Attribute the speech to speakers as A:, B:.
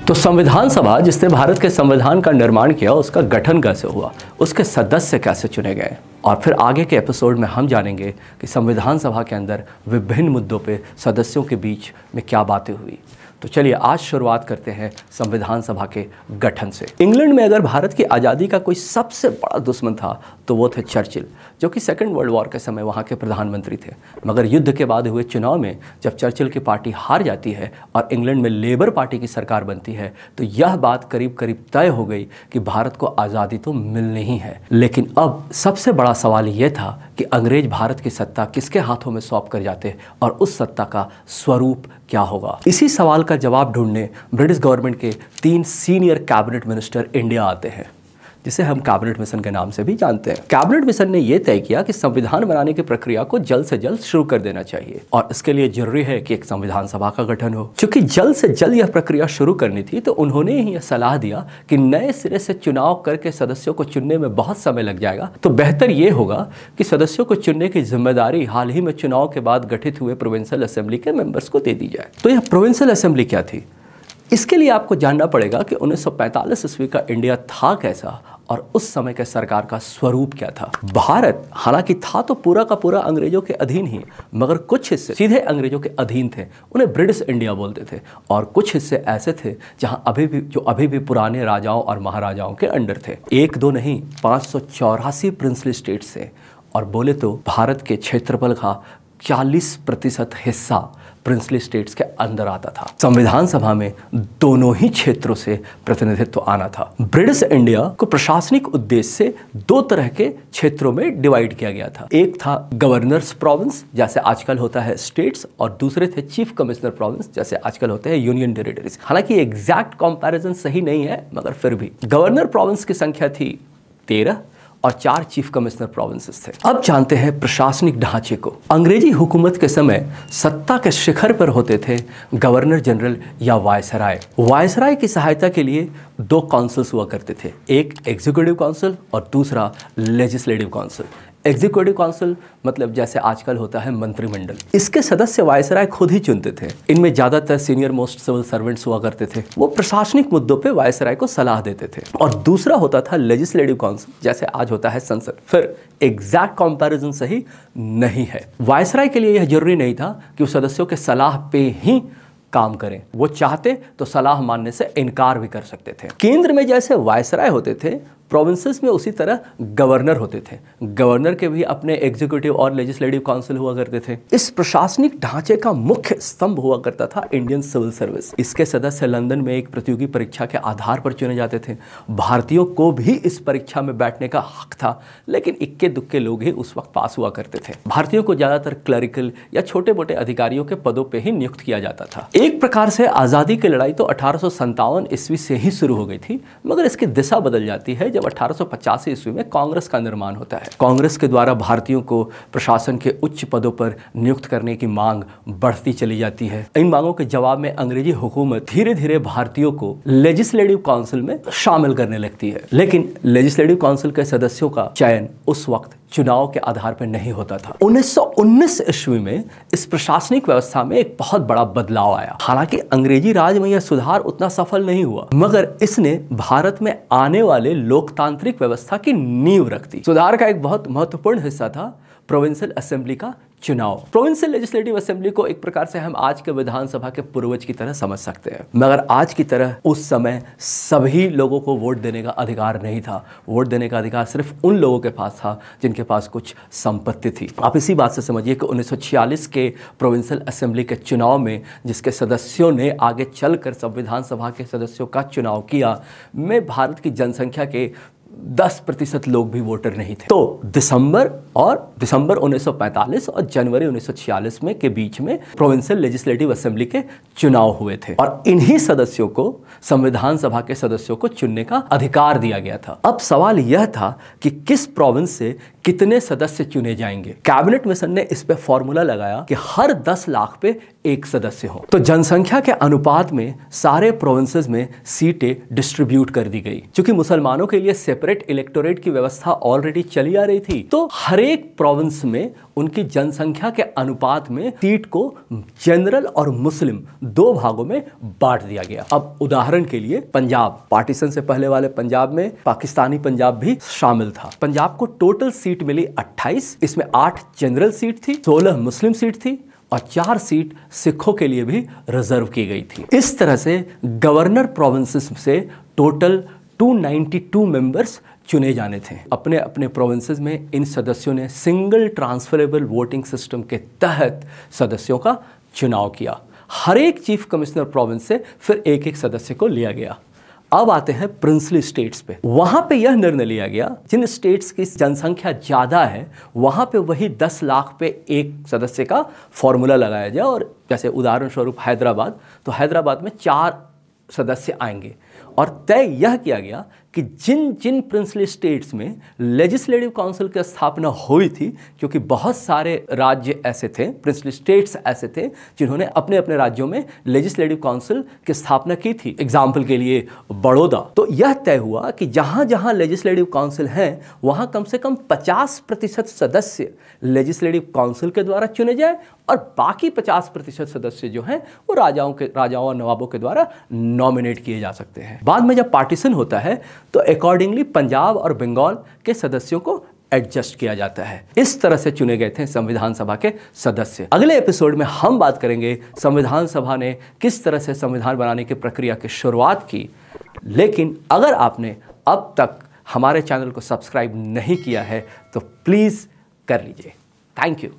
A: तो संविधान सभा जिसने भारत के संविधान का निर्माण किया, उसका गठन कैसे हुआ, उसके सदस्य कैसे चुने गए, और फिर आगे के एपिसोड में हम जानेंगे कि संविधान सभा के अंदर विभिन्न मुद्दों पे सदस्यों के बीच में क्या बातें हुई। तो चलिए आज शुरुआत करते हैं संविधान सभा के गठन से। इंग्लैंड में अगर भारत की आज़ादी का कोई सबसे बड़ा दुश्मन था तो वो थे चर्चिल, जो कि सेकेंड वर्ल्ड वॉर के समय वहाँ के प्रधानमंत्री थे। मगर युद्ध के बाद हुए चुनाव में जब चर्चिल की पार्टी हार जाती है और इंग्लैंड में लेबर पार्टी की सरकार बनती है, तो यह बात करीब करीब तय हो गई कि भारत को आज़ादी तो मिलनी ही है। लेकिन अब सबसे बड़ा सवाल ये था कि अंग्रेज भारत की सत्ता किसके हाथों में सौंप कर जाते और उस सत्ता का स्वरूप क्या होगा। इसी सवाल का जवाब ढूंढने ब्रिटिश गवर्नमेंट के 3 सीनियर कैबिनेट मिनिस्टर इंडिया आते हैं, जिसे हम कैबिनेट मिशन के नाम से भी जानते हैं। कैबिनेट मिशन ने यह तय किया कि संविधान बनाने की प्रक्रिया को जल्द से जल्द शुरू कर देना चाहिए और इसके लिए जरूरी है कि एक संविधान सभा का गठन हो। क्योंकि जल्द से जल्द यह प्रक्रिया शुरू करनी थी, तो उन्होंने ही यह सलाह दिया कि नए सिरे से चुनाव करके सदस्यों को चुनने में बहुत समय लग जाएगा, तो बेहतर यह होगा कि सदस्यों को चुनने की जिम्मेदारी हाल ही में चुनाव के बाद गठित हुए प्रोविंशियल असेंबली के मेंबर्स को दे दी जाए। तो यह प्रोविंशियल असेंबली क्या थी, इसके लिए आपको जानना पड़ेगा कि 1945 ईस्वी का इंडिया था कैसा और उस समय के सरकार का स्वरूप क्या था। भारत हालांकि था तो पूरा का पूरा अंग्रेजों के अधीन ही, मगर कुछ हिस्से सीधे अंग्रेजों के अधीन थे, उन्हें ब्रिटिश इंडिया बोलते थे, और कुछ हिस्से ऐसे थे जहां अभी भी पुराने राजाओं और महाराजाओं के अंडर थे। 1-2 नहीं, 584 प्रिंसली स्टेट्स थे, और बोले तो भारत के क्षेत्रफल का 40% हिस्सा प्रिंसली स्टेट्स के अंदर आता था। संविधान सभा में दोनों ही क्षेत्रों से प्रतिनिधित्व आना था। ब्रिटिश इंडिया को प्रशासनिक उद्देश्य से 2 तरह के क्षेत्रों में डिवाइड किया गया था। एक था गवर्नर्स प्रोविंस, जैसे आजकल होता है स्टेट्स, और दूसरे थे चीफ कमिश्नर प्रोविंस, जैसे आजकल होते हैं यूनियन टेरिटरीज। हालांकि एग्जैक्ट कंपैरिजन सही नहीं है, मगर फिर भी गवर्नर प्रोविंस की संख्या थी 13 और 4 चीफ कमिश्नर प्रोविंसेस थे। अब जानते हैं प्रशासनिक ढांचे को। अंग्रेजी हुकूमत के समय सत्ता के शिखर पर होते थे गवर्नर जनरल या वायसराय। वायसराय की सहायता के लिए 2 काउंसिल्स हुआ करते थे, एक एग्जीक्यूटिव काउंसिल और दूसरा लेजिस्लेटिव काउंसिल। एग्जीक्यूटिव काउंसिल मतलब जैसे आजकल होता है मंत्रिमंडल। इसके सदस्य वायसराय खुद ही चुनते थे। इनमें ज्यादातर सीनियर मोस्ट सिविल सर्वेंट्स हुआ करते थे, वो प्रशासनिक मुद्दों पे वायसराय को सलाह देते थे। और दूसरा होता था लेजिस्लेटिव काउंसिल, जैसे आज होता है संसद। फिर एग्जैक्ट कंपैरिजन सही नहीं है। वायसराय के लिए यह जरूरी नहीं था कि वो सदस्यों के सलाह पे ही काम करें, वो चाहते तो सलाह मानने से इनकार भी कर सकते थे। केंद्र में जैसे वायसराय होते थे, प्रोविंसेस में उसी तरह गवर्नर होते थे। गवर्नर के भी अपने एग्जीक्यूटिव और लेजिस्लेटिव काउंसिल हुआ करते थे। इस प्रशासनिक ढांचे का मुख्य स्तंभ हुआ करता था इंडियन सिविल सर्विस। इसके सदस्य लंदन में एक प्रतियोगी परीक्षा के आधार पर चुने जाते थे। भारतीयों को भी इस परीक्षा में बैठने का हक था, लेकिन इक्के दुक्के लोग ही उस वक्त पास हुआ करते थे। भारतीयों को ज्यादातर क्लरिकल या छोटे मोटे अधिकारियों के पदों पर ही नियुक्त किया जाता था। एक प्रकार से आजादी की लड़ाई तो 1857 ईस्वी से ही शुरू हो गई थी, मगर इसकी दिशा बदल जाती है जब 1885 ईस्वी में कांग्रेस का निर्माण होता है। कांग्रेस के द्वारा भारतीयों को प्रशासन के उच्च पदों पर नियुक्त करने की मांग बढ़ती चली जाती है। इन मांगों के जवाब में अंग्रेजी हुकूमत धीरे धीरे भारतीयों को लेजिस्लेटिव काउंसिल में शामिल करने लगती है। लेकिन लेजिस्लेटिव काउंसिल के सदस्यों का चयन उस वक्त चुनाव के आधार पर नहीं होता था। 1919 ईस्वी में इस प्रशासनिक व्यवस्था में एक बहुत बड़ा बदलाव आया। हालांकि अंग्रेजी राज में यह सुधार उतना सफल नहीं हुआ, मगर इसने भारत में आने वाले लोकतांत्रिक व्यवस्था की नींव रख दी। सुधार का एक बहुत महत्वपूर्ण हिस्सा था प्रोविंशियल असेंबली का चुनाव। प्रोविंशियल लेजिस्लेटिव असेंबली को एक प्रकार से हम आज के विधानसभा के पूर्वज की तरह समझ सकते हैं, मगर आज की तरह उस समय सभी लोगों को वोट देने का अधिकार नहीं था। वोट देने का अधिकार सिर्फ उन लोगों के पास था जिनके पास कुछ संपत्ति थी। आप इसी बात से समझिए कि 1946 के प्रोविंशियल असेंबली के चुनाव में जिसके सदस्यों ने आगे चलकर संविधान सभा के सदस्यों का चुनाव किया, में भारत की जनसंख्या के 10% लोग भी वोटर नहीं थे। तो दिसंबर 1945 और जनवरी 1946 में के बीच में प्रोविंशियल लेजिस्लेटिव असेंबली के चुनाव हुए थे, और इन्हीं सदस्यों को संविधान सभा के सदस्यों को चुनने का अधिकार दिया गया था। अब सवाल यह था कि किस प्रोविंस से कितने सदस्य चुने जाएंगे। कैबिनेट मिशन ने इस पे फॉर्मूला लगाया कि हर 10 लाख पे एक सदस्य हो। तो जनसंख्या के अनुपात में सारे प्रोविंसेस में सीटें डिस्ट्रीब्यूट कर दी गई। क्योंकि मुसलमानों के लिए सेपरेट इलेक्टोरेट की व्यवस्था ऑलरेडी चली आ रही थी, तो हर एक प्रोविंस में उनकी जनसंख्या के अनुपात में सीट को जनरल और मुस्लिम दो भागों में बांट दिया गया। अब उदाहरण के लिए पंजाब, पार्टीशन से पहले वाले पंजाब में पाकिस्तानी पंजाब भी शामिल था। पंजाब को टोटल सीट मिली 28, इसमें 8 जनरल सीट थी, 16 मुस्लिम सीट थी और 4 सीट सिखों के लिए भी रिजर्व की गई थी। इस तरह से गवर्नर प्रोविंसेस से टोटल 292 मेंबर्स चुने जाने थे। अपने अपने प्रोविंसेस में इन सदस्यों ने सिंगल ट्रांसफरेबल वोटिंग सिस्टम के तहत सदस्यों का चुनाव किया। हर एक चीफ कमिश्नर प्रोविंस से फिर एक एक सदस्य को लिया गया। अब आते हैं प्रिंसली स्टेट्स पे। वहां पे यह निर्णय लिया गया, जिन स्टेट्स की जनसंख्या ज्यादा है वहां पे वही 10 लाख पे एक सदस्य का फॉर्मूला लगाया जाए। और जैसे उदाहरण स्वरूप हैदराबाद, तो हैदराबाद में 4 सदस्य आएंगे और तय यह किया गया कि जिन जिन प्रिंसली स्टेट्स में लेजिस्लेटिव काउंसिल की स्थापना हुई थी, क्योंकि बहुत सारे राज्य ऐसे थे, प्रिंसली स्टेट्स ऐसे थे जिन्होंने अपने अपने राज्यों में लेजिस्लेटिव काउंसिल की स्थापना की थी। एग्जाम्पल के लिए बड़ौदा। तो यह तय हुआ कि जहां जहां लेजिस्लेटिव काउंसिल हैं वहां कम से कम 50% सदस्य लेजिस्लेटिव काउंसिल के द्वारा चुने जाए और बाकी 50% सदस्य जो हैं वो राजाओं और नवाबों के द्वारा नॉमिनेट किए जा सकते हैं। बाद में जब पार्टीशन होता है तो अकॉर्डिंगली पंजाब और बंगाल के सदस्यों को एडजस्ट किया जाता है। इस तरह से चुने गए थे संविधान सभा के सदस्य। अगले एपिसोड में हम बात करेंगे संविधान सभा ने किस तरह से संविधान बनाने की प्रक्रिया की शुरुआत की। लेकिन अगर आपने अब तक हमारे चैनल को सब्सक्राइब नहीं किया है तो प्लीज़ कर लीजिए। Thank you.